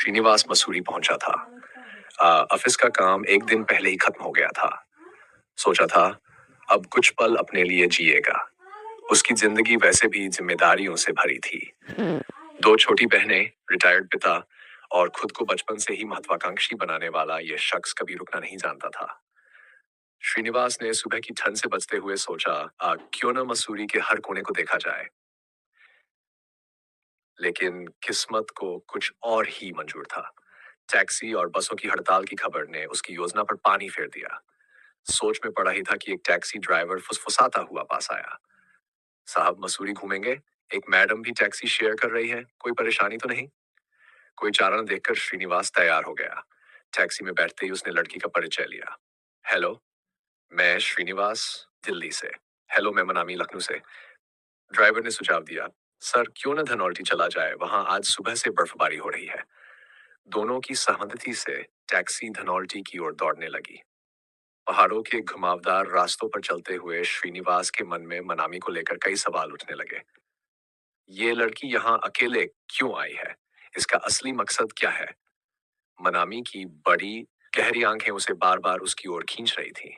श्रीनिवास मसूरी पहुंचा था। ऑफिस का काम एक दिन पहले ही खत्म हो गया था। सोचा था अब कुछ पल अपने लिए जिएगा। उसकी जिंदगी वैसे भी जिम्मेदारियों से भरी थी। दो छोटी बहनें, रिटायर्ड पिता और खुद को बचपन से ही महत्वाकांक्षी बनाने वाला यह शख्स कभी रुकना नहीं जानता था। श्रीनिवास ने सुबह की ठंड से बचते हुए सोचा, क्यों न मसूरी के हर कोने को देखा जाए। लेकिन किस्मत को कुछ और ही मंजूर था। टैक्सी और बसों की हड़ताल की खबर ने उसकी योजना पर पानी फेर दिया। सोच में पड़ा ही था कि एक टैक्सी ड्राइवर फुसफुसाता हुआ पास आया। साहब, मसूरी घूमेंगे? एक मैडम भी टैक्सी शेयर कर रही है, कोई परेशानी तो नहीं? कोई चारा न देखकर श्रीनिवास तैयार हो गया। टैक्सी में बैठते ही उसने लड़की का परिचय लिया। हेलो, मैं श्रीनिवास, दिल्ली से। हेलो, मैं मनामी, लखनऊ से। ड्राइवर ने सुझाव दिया, सर क्यों न धनौल्टी चला जाए, वहां आज सुबह से बर्फबारी हो रही है। दोनों की सहमति से टैक्सी धनौल्टी की ओर दौड़ने लगी। पहाड़ों के घुमावदार रास्तों पर चलते हुए श्रीनिवास के मन में मनामी को लेकर कई सवाल उठने लगे। ये लड़की यहाँ अकेले क्यों आई है? इसका असली मकसद क्या है? मनामी की बड़ी गहरी आंखें उसे बार बार उसकी ओर खींच रही थीं,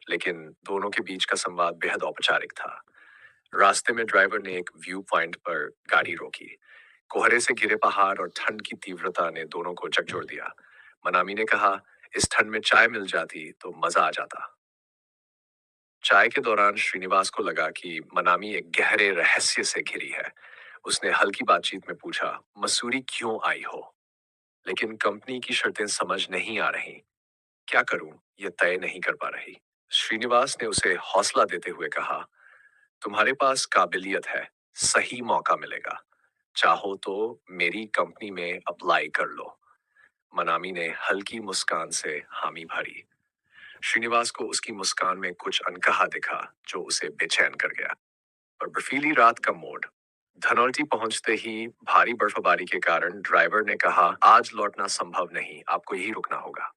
लेकिन दोनों के बीच का संवाद बेहद औपचारिक था। रास्ते में ड्राइवर ने एक व्यू पॉइंट पर गाड़ी रोकी। कोहरे से घिरे पहाड़ और ठंड की तीव्रता ने दोनों को झकझोर दिया। मनामी ने कहा, इस ठंड में चाय मिल जाती तो मजा आ जाता। चाय के दौरान श्रीनिवास को लगा कि मनामी एक गहरे रहस्य से घिरी है। उसने हल्की बातचीत में पूछा, मसूरी क्यों आई हो? लेकिन कंपनी की शर्तें समझ नहीं आ रही। क्या करूं, ये तय नहीं कर पा रही। श्रीनिवास ने उसे हौसला देते हुए कहा, तुम्हारे पास काबिलियत है, सही मौका मिलेगा। चाहो तो मेरी कंपनी में अप्लाई कर लो। मनामी ने हल्की मुस्कान से हामी भरी। श्रीनिवास को उसकी मुस्कान में कुछ अनकहा दिखा, जो उसे बेचैन कर गया। और बर्फीली रात का मोड़। धनौल्टी पहुंचते ही भारी बर्फबारी के कारण ड्राइवर ने कहा, आज लौटना संभव नहीं, आपको यही रुकना होगा।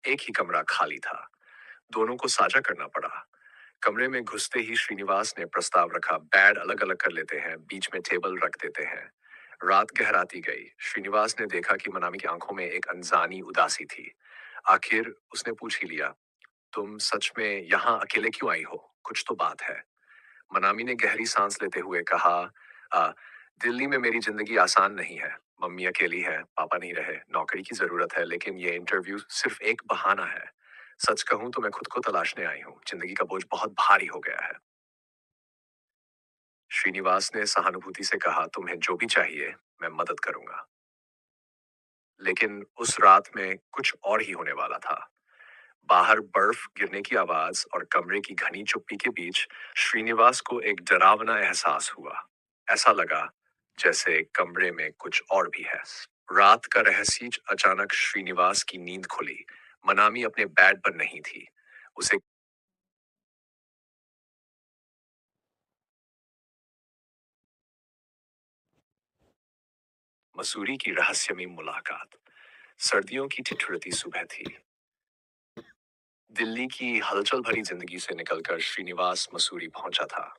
एक ही कमरा खाली था। दोनों को साझा करना पड़ा। कमरे में घुसते ही श्रीनिवास ने प्रस्ताव रखा, बेड अलग अलग कर लेते हैं, बीच में टेबल रख देते हैं। रात गहराती गई। श्रीनिवास ने देखा कि मनामी की आंखों में एक अनजानी उदासी थी। आखिर उसने पूछ ही लिया, तुम सच में यहाँ अकेले क्यों आई हो? कुछ तो बात है। मनामी ने गहरी सांस लेते हुए कहा, "आ, दिल्ली में मेरी जिंदगी आसान नहीं है। मम्मी अकेली है, पापा नहीं रहे, नौकरी की जरूरत है, लेकिन ये इंटरव्यू सिर्फ एक बहाना है। सच कहूं तो मैं खुद को तलाशने आई हूँ। जिंदगी का बोझ बहुत भारी हो गया है।" श्रीनिवास ने सहानुभूति से कहा, तुम्हें जो भी चाहिए मैं मदद करूंगा। लेकिन उस रात में कुछ और ही होने वाला था। बाहर बर्फ गिरने की आवाज और कमरे की घनी चुप्पी के बीच श्रीनिवास को एक डरावना एहसास हुआ। ऐसा लगा जैसे कमरे में कुछ और भी है। रात का रहस्य अचानक श्रीनिवास की नींद खुली। मनामी अपने बेड पर नहीं थी। उसे मसूरी की रहस्यमयी मुलाकात। सर्दियों की ठिठुरती सुबह थी। दिल्ली की हलचल भरी जिंदगी से निकलकर श्रीनिवास मसूरी पहुंचा था।